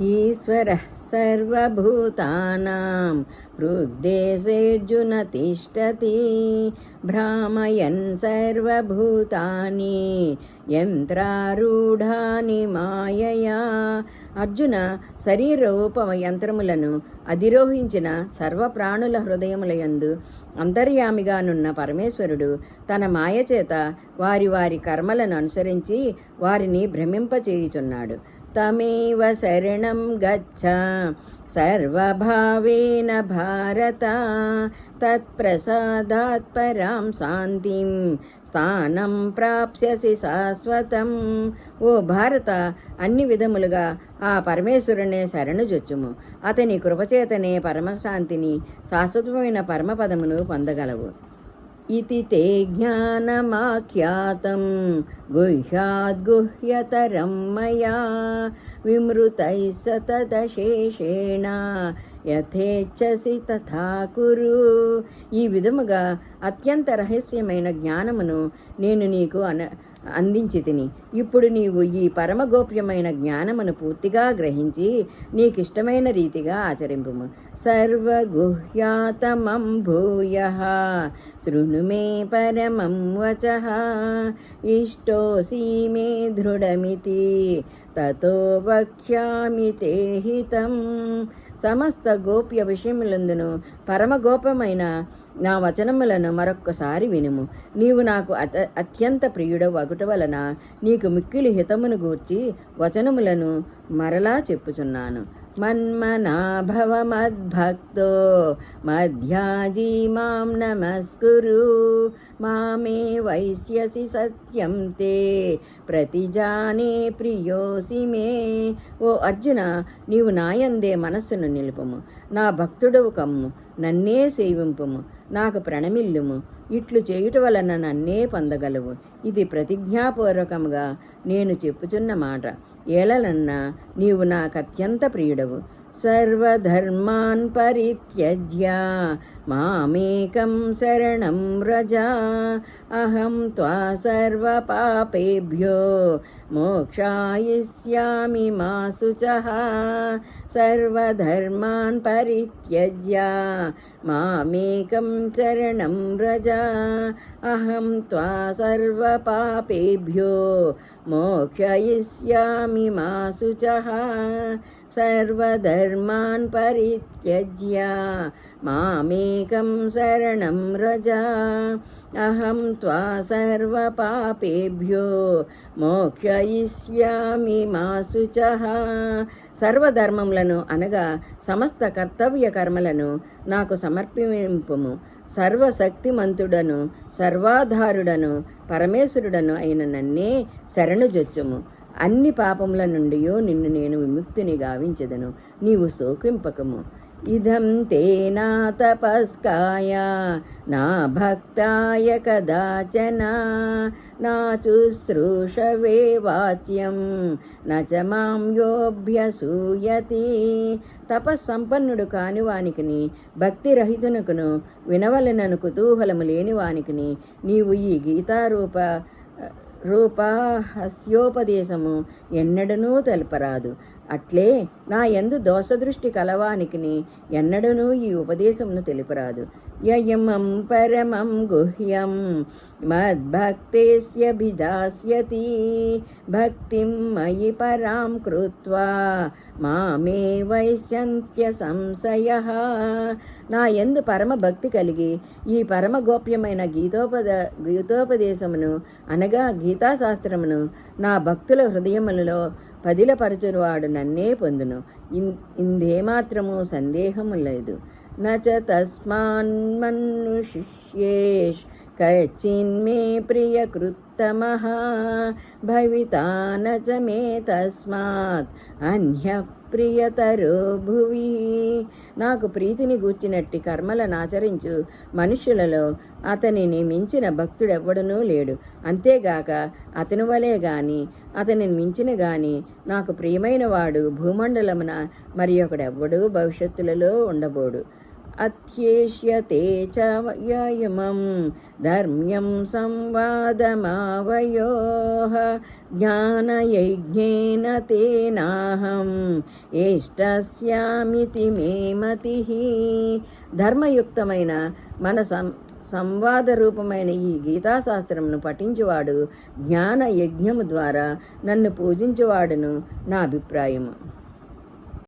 ఈశ్వరः సర్వభూతానాం హృద్దేశేऽర్జున తిష్టతి భ్రామయన్ సర్వభూతాని యంత్రారూఢాని మాయయా. అర్జున, శరీరరూప యంత్రములను అధిరోహించిన సర్వప్రాణుల హృదయములయందు అంతర్యామిగానున్న పరమేశ్వరుడు తన మాయచేత వారి వారి కర్మలను అనుసరించి వారిని భ్రమింపచేయుచున్నాడు. తమేవ శరణం గచ్చ సర్వభావేన భారత తత్ప్రసాదాత్ పరాం శాంతిం స్థానం ప్రాప్స్యసి శాశ్వతం. ఓ భారత, అన్ని విధములుగా ఆ పరమేశ్వరునే శరణుజొచ్చుము. అతని కృపచేతనే పరమశాంతిని, శాశ్వతమైన పరమపదమును పొందగలవు. ఇతి తే జ్ఞానమాఖ్యాతం గుహ్యాద్గుహ్యతరం మయా విమృతైః సతతశేషేణ యథేచ్ఛసి తథా కురు. ఈ విధముగా అత్యంత రహస్యమైన జ్ఞానమును నేను నీకు అందించి తిని, ఇప్పుడు నీవు ఈ పరమగోప్యమైన జ్ఞానమును పూర్తిగా గ్రహించి నీకిష్టమైన రీతిగా ఆచరింపుము. సర్వగుహ్యాతమం భూయః శృణు మే పరమం వచః ఇష్టోసి మే దృఢమితి తతో వక్ష్యామి తే హితం. సమస్త గోప్య విషయములందును పరమగోపమైన నా వచనములను మరొక్కసారి వినుము. నీవు నాకు అత్యంత ప్రియుడవు అగుట వలన నీకు మిక్కిలి హితమును గూర్చి వచనములను మరలా చెప్పుచున్నాను. మన్మనాభవ మద్భక్తో మధ్యాజీ మాం నమస్కురు మామే వైశ్యసి సత్యం తే ప్రతిజానే ప్రియోసి మే. ఓ అర్జున, నీవు నాయందే మనస్సును నిలుపుము, నా భక్తుడవు కమ్ము, నన్నే సేవింపుము, నాకు ప్రణమిల్లుము. ఇట్లు చేయుట వలన నన్నే పొందగలవు. ఇది ప్రతిజ్ఞాపూర్వకముగా నేను చెప్పుచున్న మాట. ఏలనన్నా నీవు నాకత్యంత ప్రియుడవు. సర్వధర్మాన్ పరిత్యజ్య మామేకం శరణం వ్రజ అహం త్వా సర్వపాపేభ్యో మోక్షాయిష్యామి మా శుచః. సర్వధర్మాన్ పరిత్యజ్య మామేకం శరణం వ్రజ అహం త్వా సర్వపాపేభ్యో మోక్షయిష్యామి మా శుచః. సర్వధర్మాన్ పరిత్యజ్య మామేకం శరణం వ్రజ అహం త్వా సర్వపాపేభ్యో మోక్షయిష్యామి మా శుచః. సర్వధర్మములను అనగా సమస్త కర్తవ్య కర్మలను నాకు సమర్పింపుము. సర్వశక్తిమంతుడను సర్వాధారుడను పరమేశ్వరుడను అయిన నన్నే శరణుజొచ్చుము. అన్ని పాపముల నుండి నిన్ను నేను విముక్తిని గావించెదను, నీవు శోకింపకము. ఇదం తే నా తపస్కాయ నా భక్తాయ కదాచన నా శుశ్రూషవే వాచ్యం నచ మాం యోభ్యసూయతి. తపస్సంపన్నుడు కాని వానికిని, భక్తిరహితునకును, వినవలనను కుతూహలము లేని వానికిని నీవు ఈ రూపహస్యోపదేశము ఎన్నడనూ తెలపరాదు. అట్లే నా యందు దోషదృష్టి కలవానికిని ఎన్నడనూ ఈ ఉపదేశమును తెలుపరాదు. యయమం పరమం గుహ్యం మద్భక్తేస్యభిదాస్యతి భక్తిం మయి పరాం కృత్వా మామే వైశ్యంత్య సంశయః. నా యందు పరమ భక్తి కలిగి ఈ పరమ గోప్యమైన గీతోపదేశమును అనగా గీతాశాస్త్రమును నా భక్తుల హృదయములలో పదిలపరచువాడు నన్నే పొందును. ఇందేమాత్రము సందేహము లేదు. నచ తస్మాన్మనుష్యేష్ కచ్చిన్మే ప్రియకృత్తమః భవితా నచ మే తస్మాత్ అన్య ప్రియతరో భువి. నాకు ప్రీతిని గూర్చినట్టి కర్మలను ఆచరించు మనుష్యులలో అతనిని మించిన భక్తుడెవ్వడనూ లేడు. అంతేగాక అతని వలే గాని అతనిని మించిన గాని నాకు ప్రియమైన వాడు భూమండలమున మరి ఒకడెవ్వడూ భవిష్యత్తులలో ఉండబోడు. అత్యేష్యతే చ యయమం ధర్మ్యం సంవాదమావయోః జ్ఞానయజ్ఞేన తేనాహం ఏష్టస్యామితి మే మతిః. ధర్మయుక్తమైన మన సంవాద రూపమైన ఈ గీతాశాస్త్రమును పఠించువాడు జ్ఞాన యజ్ఞము ద్వారా నన్ను పూజించువాడును నా అభిప్రాయము.